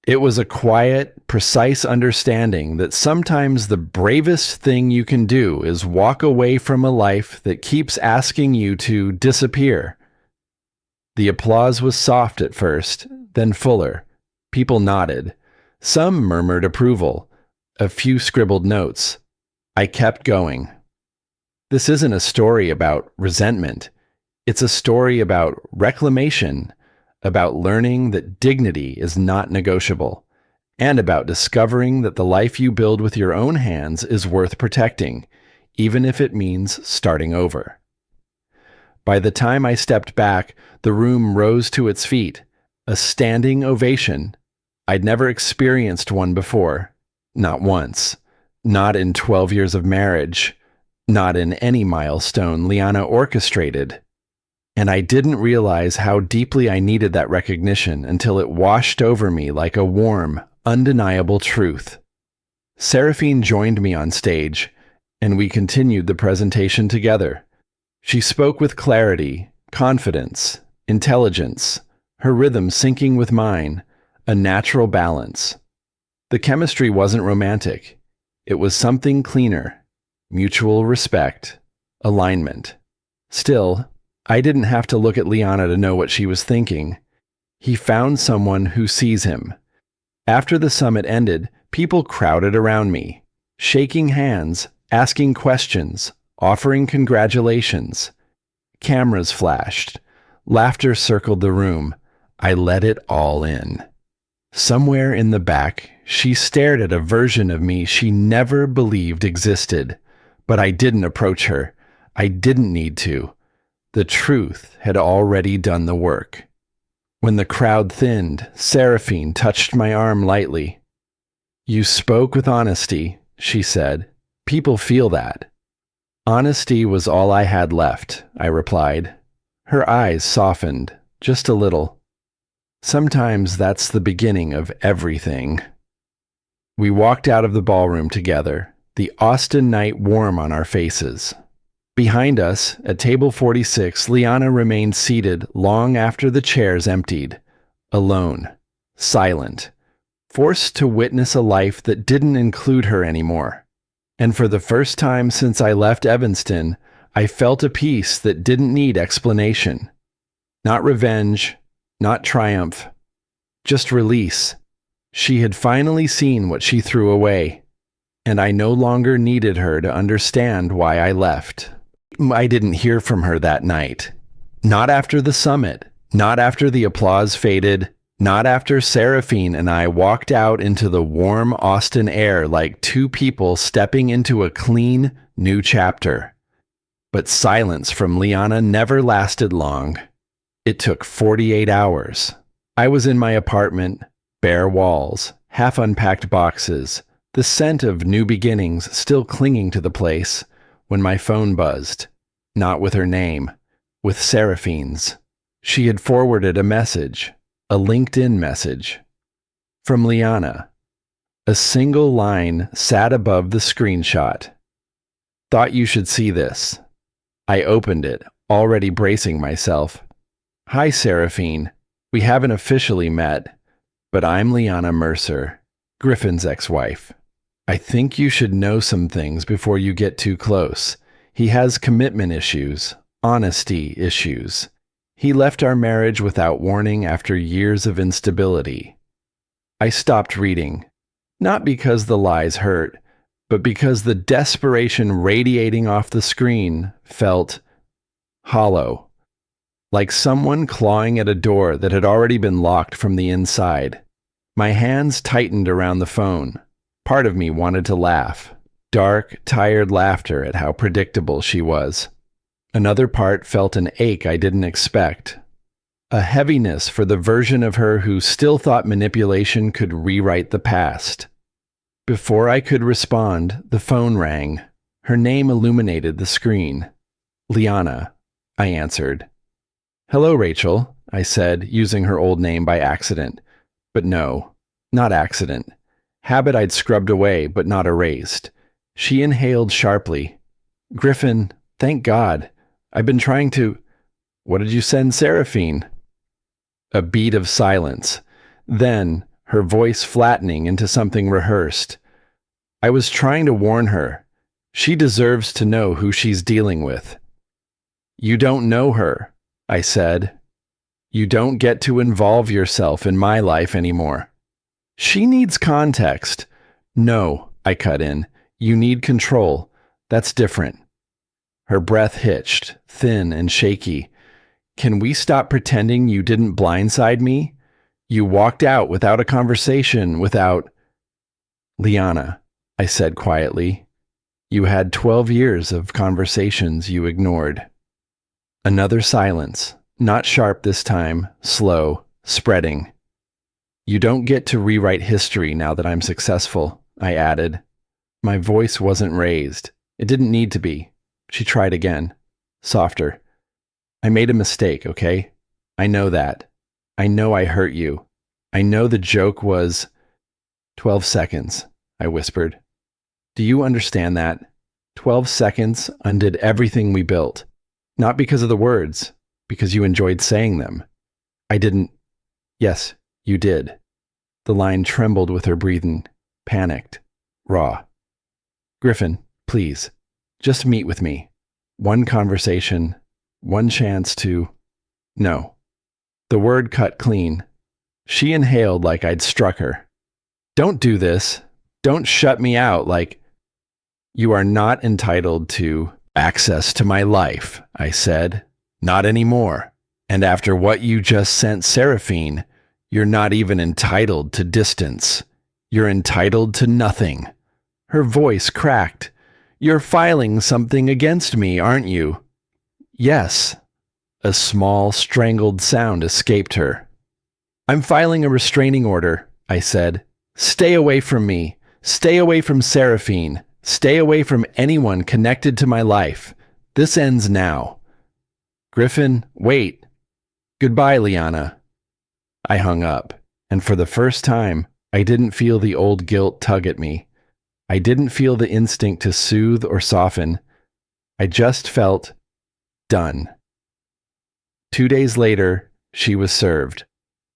It was a quiet, precise understanding that sometimes the bravest thing you can do is walk away from a life that keeps asking you to disappear. The applause was soft at first, then fuller. People nodded. Some murmured approval. A few scribbled notes. I kept going. This isn't a story about resentment. It's a story about reclamation, about learning that dignity is not negotiable, and about discovering that the life you build with your own hands is worth protecting, even if it means starting over. By the time I stepped back, the room rose to its feet, a standing ovation. I'd never experienced one before, not once, not in 12 years of marriage, not in any milestone Liana orchestrated. And I didn't realize how deeply I needed that recognition until it washed over me like a warm, undeniable truth. Seraphine joined me on stage, and we continued the presentation together. She spoke with clarity, confidence, intelligence, her rhythm syncing with mine, a natural balance. The chemistry wasn't romantic. It was something cleaner, mutual respect, alignment. Still, I didn't have to look at Liana to know what she was thinking. He found someone who sees him. After the summit ended, people crowded around me, shaking hands, asking questions, offering congratulations. Cameras flashed. Laughter circled the room. I let it all in. Somewhere in the back, she stared at a version of me she never believed existed. But I didn't approach her. I didn't need to. The truth had already done the work. When the crowd thinned, Seraphine touched my arm lightly. "You spoke with honesty," she said. "People feel that." Honesty was all I had left, I replied. Her eyes softened, just a little. Sometimes that's the beginning of everything. We walked out of the ballroom together, the Austin night warm on our faces. Behind us, at table 46, Liana remained seated long after the chairs emptied, alone, silent, forced to witness a life that didn't include her anymore. And for the first time since I left Evanston, I felt a peace that didn't need explanation. Not revenge, not triumph, just release. She had finally seen what she threw away, and I no longer needed her to understand why I left. I didn't hear from her that night. Not after the summit, not after the applause faded, not after Seraphine and I walked out into the warm Austin air like two people stepping into a clean, new chapter. But silence from Liana never lasted long. It took 48 hours. I was in my apartment, bare walls, half-unpacked boxes, the scent of new beginnings still clinging to the place, when my phone buzzed. Not with her name, with Seraphine's. She had forwarded a message, a LinkedIn message. From Liana. A single line sat above the screenshot. "Thought you should see this." I opened it, already bracing myself. "Hi, Seraphine. We haven't officially met, but I'm Liana Mercer, Griffin's ex-wife. I think you should know some things before you get too close. He has commitment issues, honesty issues. He left our marriage without warning after years of instability." I stopped reading, not because the lies hurt, but because the desperation radiating off the screen felt hollow, like someone clawing at a door that had already been locked from the inside. My hands tightened around the phone. Part of me wanted to laugh. Dark, tired laughter at how predictable she was. Another part felt an ache I didn't expect. A heaviness for the version of her who still thought manipulation could rewrite the past. Before I could respond, the phone rang. Her name illuminated the screen. "Liana," I answered. "Hello, Rachel," I said, using her old name by accident. But no, not accident. Habit I'd scrubbed away, but not erased. She inhaled sharply. "Griffin, thank God. I've been trying to—" "What did you send Seraphine?" A beat of silence. Then, her voice flattening into something rehearsed. "I was trying to warn her. She deserves to know who she's dealing with." "You don't know her," I said. "You don't get to involve yourself in my life anymore." "She needs context." "No," I cut in. "You need control. That's different." Her breath hitched, thin and shaky. "Can we stop pretending you didn't blindside me? You walked out without a conversation, without—" "Liana," I said quietly, "you had 12 years of conversations you ignored." Another silence, not sharp this time, slow, spreading. "You don't get to rewrite history now that I'm successful," I added. My voice wasn't raised. It didn't need to be. She tried again, softer. "I made a mistake, okay? I know that. I know I hurt you. I know the joke was—" 12 seconds, I whispered. "Do you understand that? 12 seconds undid everything we built. Not because of the words, because you enjoyed saying them." "I didn't—" "Yes, you did." The line trembled with her breathing, panicked, raw. "Griffin, please, just meet with me. One conversation, One chance to... No. The word cut clean. She inhaled like I'd struck her. Don't do this. Don't shut me out like... You are not entitled to access to my life, I said. Not anymore. And after what you just sent Seraphine, you're not even entitled to distance. You're entitled to nothing. Her voice cracked. You're filing something against me, aren't you? Yes. A small, strangled sound escaped her. I'm filing a restraining order, I said. Stay away from me. Stay away from Seraphine. Stay away from anyone connected to my life. This ends now. Griffin, wait. Goodbye, Liana. I hung up, and for the first time, I didn't feel the old guilt tug at me. I didn't feel the instinct to soothe or soften. I just felt done. 2 days later, she was served.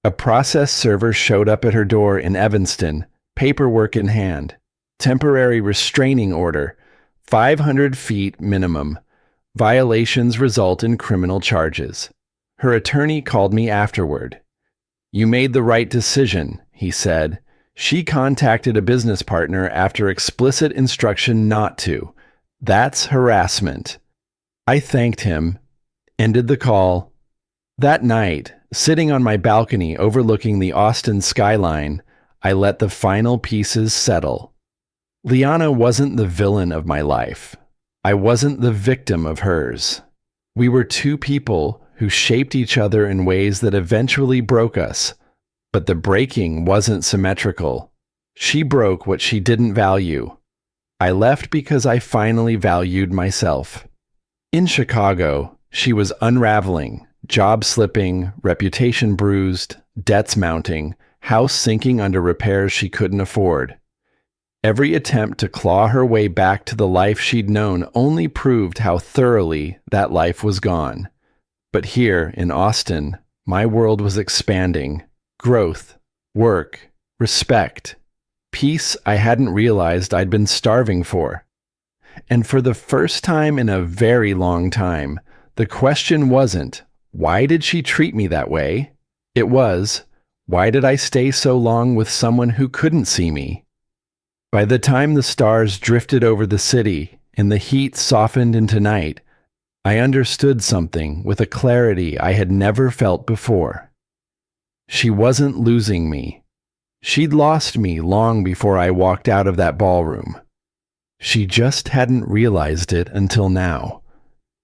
A process server showed up at her door in Evanston, paperwork in hand. Temporary restraining order, 500 feet minimum. Violations result in criminal charges. Her attorney called me afterward. You made the right decision, he said. She contacted a business partner after explicit instruction not to. That's harassment. I thanked him, ended the call. That night, sitting on my balcony overlooking the Austin skyline, I let the final pieces settle. Liana wasn't the villain of my life. I wasn't the victim of hers. We were two people who shaped each other in ways that eventually broke us, but the breaking wasn't symmetrical. She broke what she didn't value. I left because I finally valued myself. In Chicago, she was unraveling, job slipping, reputation bruised, debts mounting, house sinking under repairs she couldn't afford. Every attempt to claw her way back to the life she'd known only proved how thoroughly that life was gone. But here, in Austin, my world was expanding. Growth, work, respect, peace I hadn't realized I'd been starving for. And for the first time in a very long time, the question wasn't, why did she treat me that way? It was, why did I stay so long with someone who couldn't see me? By the time the stars drifted over the city and the heat softened into night, I understood something with a clarity I had never felt before. She wasn't losing me. She'd lost me long before I walked out of that ballroom. She just hadn't realized it until now.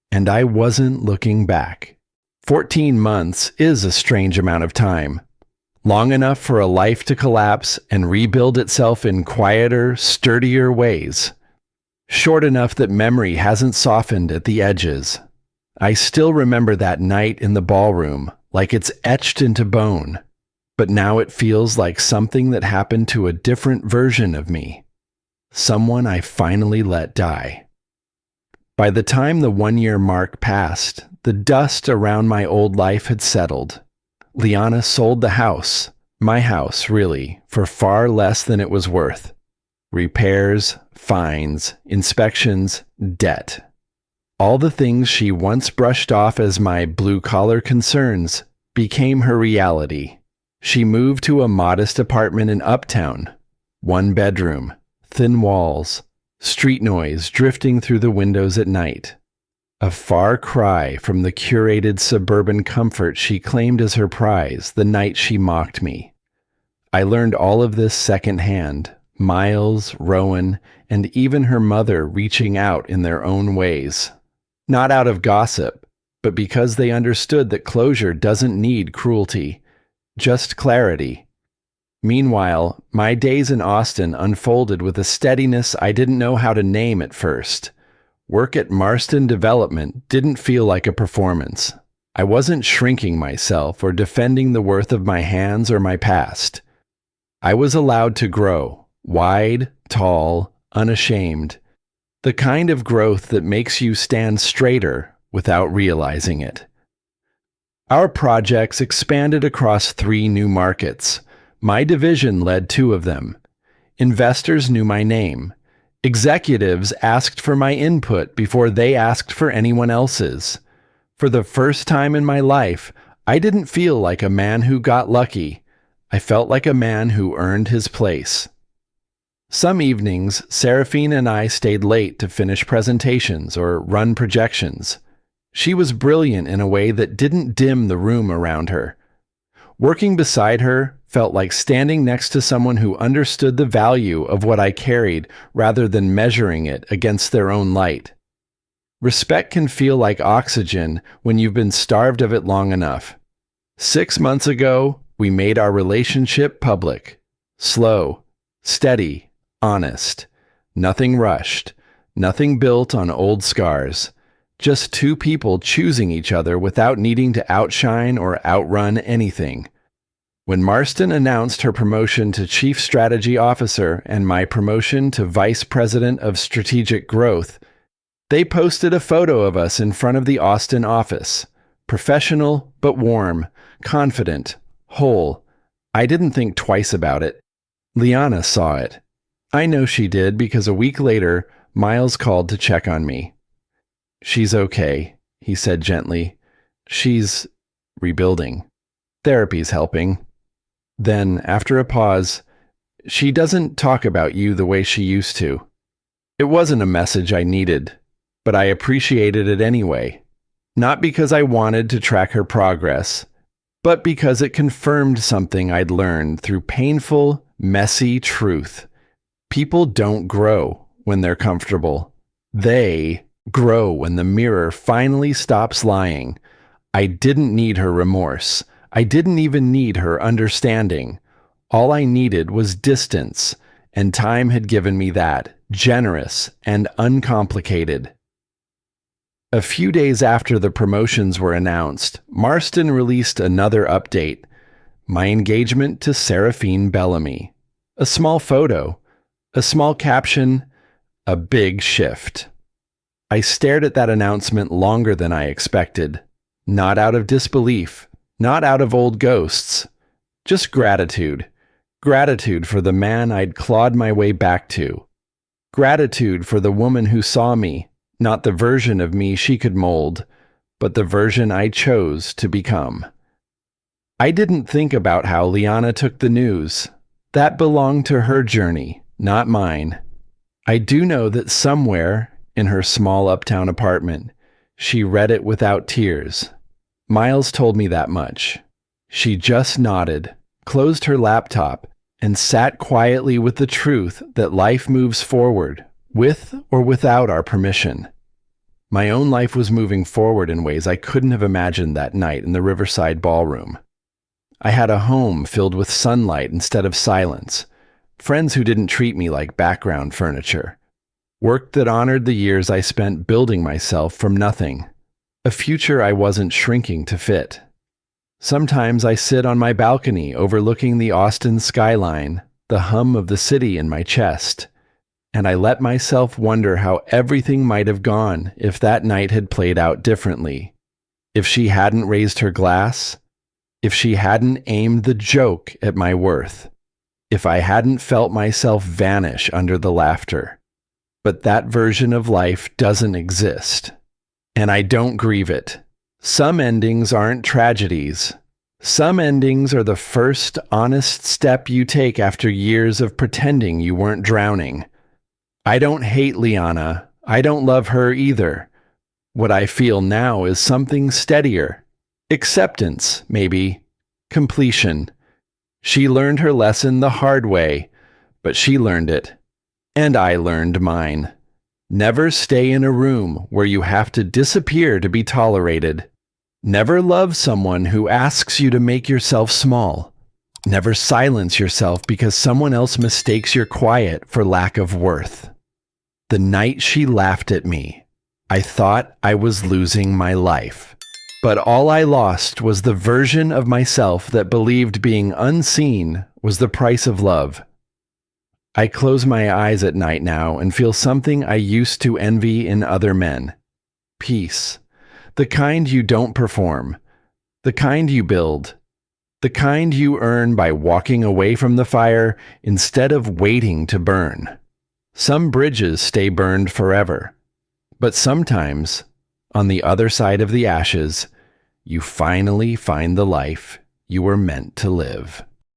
And I wasn't looking back. 14 months is a strange amount of time. Long enough for a life to collapse and rebuild itself in quieter, sturdier ways. Short enough that memory hasn't softened at the edges. I still remember that night in the ballroom, like it's etched into bone. But now it feels like something that happened to a different version of me. Someone I finally let die. By the time the 1-year mark passed, the dust around my old life had settled. Liana sold the house, my house really, for far less than it was worth. Repairs, fines, inspections, debt. All the things she once brushed off as my blue-collar concerns became her reality. She moved to a modest apartment in Uptown. 1 bedroom, thin walls, street noise drifting through the windows at night. A far cry from the curated suburban comfort she claimed as her prize the night she mocked me. I learned all of this secondhand, Miles, Rowan, and even her mother reaching out in their own ways. Not out of gossip, but because they understood that closure doesn't need cruelty, just clarity. Meanwhile, my days in Austin unfolded with a steadiness I didn't know how to name at first. Work at Marston Development didn't feel like a performance. I wasn't shrinking myself or defending the worth of my hands or my past. I was allowed to grow, wide, tall, unashamed. The kind of growth that makes you stand straighter without realizing it. Our projects expanded across 3 new markets. My division led 2 of them. Investors knew my name. Executives asked for my input before they asked for anyone else's. For the first time in my life, I didn't feel like a man who got lucky. I felt like a man who earned his place. Some evenings, Seraphine and I stayed late to finish presentations or run projections. She was brilliant in a way that didn't dim the room around her. Working beside her felt like standing next to someone who understood the value of what I carried rather than measuring it against their own light. Respect can feel like oxygen when you've been starved of it long enough. 6 months ago, we made our relationship public. Slow, steady, honest. Nothing rushed. Nothing built on old scars. Just two people choosing each other without needing to outshine or outrun anything. When Marston announced her promotion to Chief Strategy Officer and my promotion to Vice President of Strategic Growth, they posted a photo of us in front of the Austin office. Professional, but warm, confident, whole. I didn't think twice about it. Liana saw it. I know she did because a week later, Miles called to check on me. "She's okay," he said gently. "She's rebuilding. Therapy's helping." Then, after a pause, "She doesn't talk about you the way she used to." It wasn't a message I needed, but I appreciated it anyway. Not because I wanted to track her progress, but because it confirmed something I'd learned through painful, messy truth. People don't grow when they're comfortable. They grow when the mirror finally stops lying. I didn't need her remorse. I didn't even need her understanding. All I needed was distance, and time had given me that, generous and uncomplicated. A few days after the promotions were announced, Marston released another update. My engagement to Seraphine Bellamy. A small photo, a small caption, a big shift. I stared at that announcement longer than I expected. Not out of disbelief, not out of old ghosts. Just gratitude. Gratitude for the man I'd clawed my way back to. Gratitude for the woman who saw me, not the version of me she could mold, but the version I chose to become. I didn't think about how Liana took the news. That belonged to her journey, not mine. I do know that somewhere, in her small uptown apartment, she read it without tears. Miles told me that much. She just nodded, closed her laptop, and sat quietly with the truth that life moves forward, with or without our permission. My own life was moving forward in ways I couldn't have imagined that night in the Riverside Ballroom. I had a home filled with sunlight instead of silence, friends who didn't treat me like background furniture, work that honored the years I spent building myself from nothing, a future I wasn't shrinking to fit. Sometimes I sit on my balcony overlooking the Austin skyline, the hum of the city in my chest, and I let myself wonder how everything might have gone if that night had played out differently. If she hadn't raised her glass, if she hadn't aimed the joke at my worth, if I hadn't felt myself vanish under the laughter. But that version of life doesn't exist. And I don't grieve it. Some endings aren't tragedies. Some endings are the first honest step you take after years of pretending you weren't drowning. I don't hate Liana. I don't love her either. What I feel now is something steadier. Acceptance, maybe. Completion. She learned her lesson the hard way, but she learned it. And I learned mine. Never stay in a room where you have to disappear to be tolerated. Never love someone who asks you to make yourself small. Never silence yourself because someone else mistakes your quiet for lack of worth. The night she laughed at me, I thought I was losing my life. But all I lost was the version of myself that believed being unseen was the price of love. I close my eyes at night now and feel something I used to envy in other men. Peace. The kind you don't perform. The kind you build. The kind you earn by walking away from the fire instead of waiting to burn. Some bridges stay burned forever. But sometimes On the other side of the ashes, you finally find the life you were meant to live.